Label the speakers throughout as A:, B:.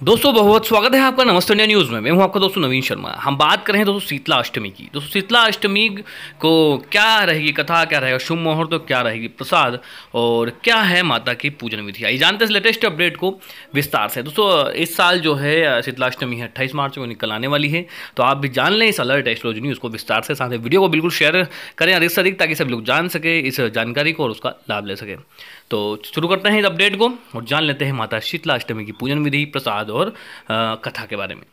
A: दोस्तों बहुत स्वागत है आपका नमस्ते इंडिया न्यूज़ में। मैं हूं आपका दोस्तों नवीन शर्मा। हम बात कर रहे हैं दोस्तों शीतला अष्टमी की। दोस्तों शीतला अष्टमी को क्या रहेगी कथा, क्या रहेगा शुभ मुहूर्त, तो क्या रहेगी प्रसाद और क्या है माता की पूजन विधि, आइए जानते हैं इस लेटेस्ट अपडेट को विस्तार से। दोस्तों इस साल जो है शीतला अष्टमी है 28 मार्च को निकल आने वाली है, तो आप भी जान लें इस अलर्ट एस्ट्रोलॉजी न्यूज़ को विस्तार से। साथ ही वीडियो को बिल्कुल शेयर करें अधिक से अधिक, ताकि सब लोग जान सके इस जानकारी को और उसका लाभ ले सके। तो शुरू करते हैं इस अपडेट को और जान लेते हैं माता शीतला अष्टमी की पूजन विधि, प्रसाद और कथा के बारे में।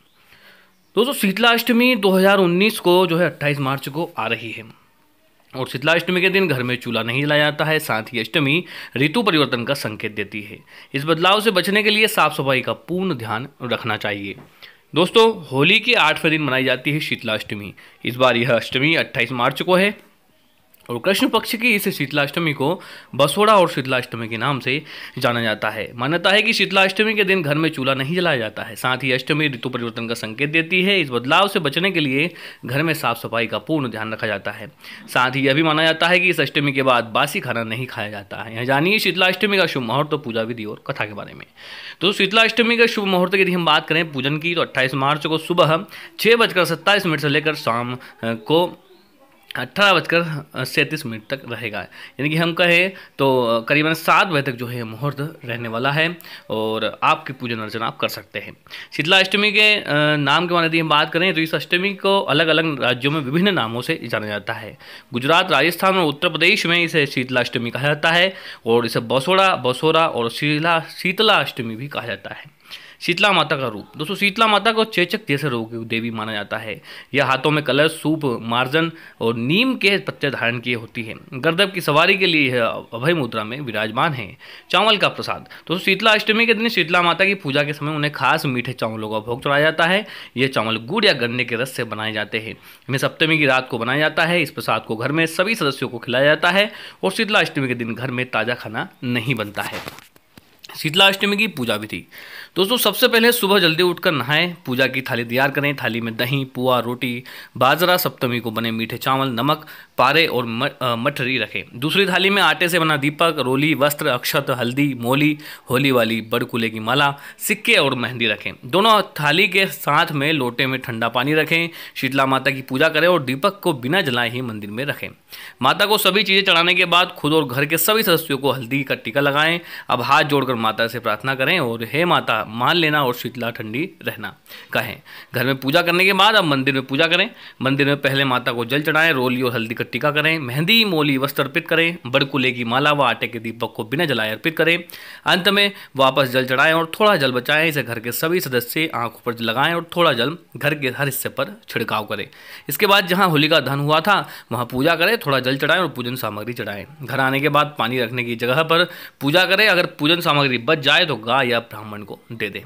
A: दोस्तों शीतला अष्टमी 2019 को जो है 28 मार्च को आ रही है और शीतला अष्टमी के दिन घर में चूल्हा नहीं जलाया जाता है। साथ ही अष्टमी ऋतु परिवर्तन का संकेत देती है। इस बदलाव से बचने के लिए साफ सफाई का पूर्ण ध्यान रखना चाहिए। दोस्तों होली के 8वें दिन मनाई जाती है शीतला अष्टमी। इस बार यह अष्टमी 28 मार्च को है और कृष्ण पक्ष की इस शीतला अष्टमी को बसोड़ा और शीतला अष्टमी के नाम से जाना जाता है। मान्यता है कि शीतला अष्टमी के दिन घर में चूल्हा नहीं जलाया जाता है। साथ ही अष्टमी ऋतु परिवर्तन का संकेत देती है। इस बदलाव से बचने के लिए घर में साफ सफाई का पूर्ण ध्यान रखा जाता है। साथ ही यह भी माना जाता है कि इस अष्टमी के बाद बासी खाना नहीं खाया जाता है। यह जानिए शीतला अष्टमी का शुभ मुहूर्त, पूजा विधि और कथा के बारे में। तो शीतला अष्टमी का शुभ मुहूर्त की यदि हम बात करें पूजन की, तो 28 मार्च को सुबह 6:27 से लेकर शाम को 18:37 तक रहेगा। यानी कि हम कहें तो करीबन 7 बजे तक जो है मुहूर्त रहने वाला है और आपकी पूजन अर्चना आप कर सकते हैं। शीतला अष्टमी के नाम के बारे में यदि हम बात करें तो इस अष्टमी को अलग अलग राज्यों में विभिन्न नामों से जाना जाता है। गुजरात, राजस्थान और उत्तर प्रदेश में इसे शीतला अष्टमी कहा जाता है और इसे बसोरा और शीतला अष्टमी भी कहा जाता है। शीतला माता का रूप। दोस्तों शीतला माता को चेचक जैसे रोग की देवी माना जाता है। यह हाथों में कलश, सूप, मार्जन और नीम के पत्ते धारण किए होती है। गर्दभ की सवारी के लिए यह अभय मुद्रा में विराजमान है। चावल का प्रसाद। दोस्तों शीतला अष्टमी के दिन शीतला माता की पूजा के समय उन्हें खास मीठे चावलों का भोग चढ़ाया जाता है। ये चावल गुड़ या गन्ने के रस से बनाए जाते हैं। इन्हें सप्तमी की रात को बनाया जाता है। इस प्रसाद को घर में सभी सदस्यों को खिलाया जाता है और शीतला अष्टमी के दिन घर में ताज़ा खाना नहीं बनता है। शीतला अष्टमी की पूजा विधि। दोस्तों सबसे पहले सुबह जल्दी उठकर नहाएं, पूजा की थाली तैयार करें। थाली में दही, पुआ, रोटी, बाजरा, सप्तमी को बने मीठे चावल, नमक, पारे और मठरी रखें। दूसरी थाली में आटे से बना दीपक, रोली, वस्त्र, अक्षत, हल्दी, मोली, होली वाली बड़कुले की माला, सिक्के और मेहंदी रखें। दोनों थाली के साथ में लोटे में ठंडा पानी रखें। शीतला माता की पूजा करें और दीपक को बिना जलाए ही मंदिर में रखें। माता को सभी चीज़ें चढ़ाने के बाद खुद और घर के सभी सदस्यों को हल्दी का टीका लगाएं। अब हाथ जोड़कर माता से प्रार्थना करें और हे माता मान लेना और शीतला ठंडी रहना कहें। घर में पूजा करने के बाद अब मंदिर में पूजा करें। मंदिर में पहले माता को जल चढ़ाएं, रोली और हल्दी का टीका करें, मेहंदी, मोली, वस्त्र अर्पित करें, बड़कुले की माला व आटे के दीपक को बिना जलाए अर्पित करें। अंत में वापस जल चढ़ाएं और थोड़ा जल बचाएं। इसे घर के सभी सदस्य आंखों पर लगाएं और थोड़ा जल घर के हर हिस्से पर छिड़काव करें। इसके बाद जहां होलिका दहन हुआ था वहां पूजा करें, थोड़ा जल चढ़ाएं और पूजन सामग्री चढ़ाएं। घर आने के बाद पानी रखने की जगह पर पूजा करें। अगर पूजन सामग्री बच जाए तो गाय या ब्राह्मण को दे दें।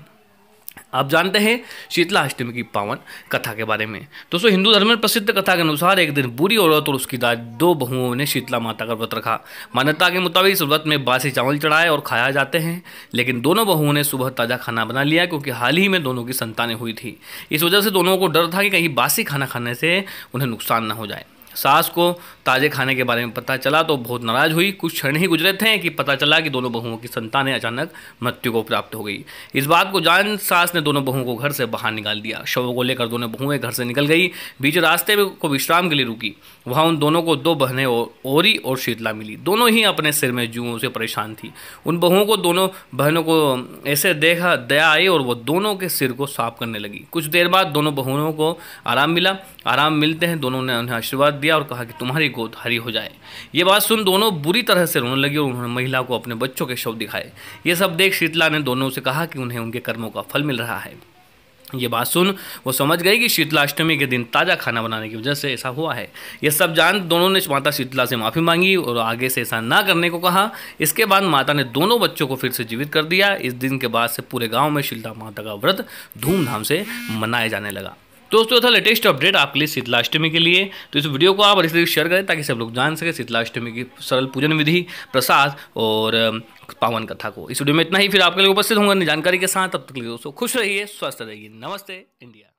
A: आप जानते हैं शीतला अष्टमी की पावन कथा के बारे में। दोस्तों हिंदू धर्म में प्रसिद्ध कथा के अनुसार एक दिन बुरी औरत और उसकी दो बहुओं ने शीतला माता का व्रत रखा। मान्यता के मुताबिक इस व्रत में बासी चावल चढ़ाए और खाया जाते हैं, लेकिन दोनों बहुओं ने सुबह ताज़ा खाना बना लिया क्योंकि हाल ही में दोनों की संतानें हुई थी। इस वजह से दोनों को डर था कि कहीं बासी खाना खाने से उन्हें नुकसान न हो जाए। सास को ताज़े खाने के बारे में पता चला तो बहुत नाराज हुई। कुछ क्षण ही गुजरे थे कि पता चला कि दोनों बहुओं की संतानें अचानक मृत्यु को प्राप्त हो गई। इस बात को जान सास ने दोनों बहुओं को घर से बाहर निकाल दिया। शवों को लेकर दोनों बहुएं घर से निकल गई। बीच रास्ते में को विश्राम के लिए रुकी। वहाँ उन दोनों को 2 बहनें ओरी और शीतला मिली। दोनों ही अपने सिर में जुओं से परेशान थी। उन बहुओं को दोनों बहनों को ऐसे देखा दया आई और वो दोनों के सिर को साफ करने लगी। कुछ देर बाद दोनों बहुओं को आराम मिला। आराम मिलते हैं दोनों ने उन्हें आशीर्वाद दिया और कहा कि तुम्हारी गोद हरी हो जाए। ये बात सुन दोनों बुरी तरह से रोने लगी और उन्होंने महिला को अपने बच्चों के शव दिखाए। ये सब देख शीतला ने दोनों से कहा कि उन्हें उनके कर्मों का फल मिल रहा है। ये बात सुन वो समझ गई कि शीतला अष्टमी के दिन ताज़ा खाना बनाने की वजह से ऐसा हुआ है। ये सब जान दोनों ने माता शीतला से माफ़ी मांगी और आगे से ऐसा ना करने को कहा। इसके बाद माता ने दोनों बच्चों को फिर से जीवित कर दिया। इस दिन के बाद से पूरे गाँव में शीतला माता का व्रत धूमधाम से मनाया जाने लगा। दोस्तों था लेटेस्ट अपडेट आपके लिए शीतला अष्टमी के लिए। तो इस वीडियो को आप अधिक से अधिक शेयर करें ताकि सब लोग जान सके शीतला अष्टमी की सरल पूजन विधि, प्रसाद और पावन कथा को। इस वीडियो में इतना ही, फिर आपके लिए उपस्थित होंगे जानकारी के साथ। तब तक के लिए दोस्तों खुश रहिए, स्वस्थ रहिए। नमस्ते इंडिया।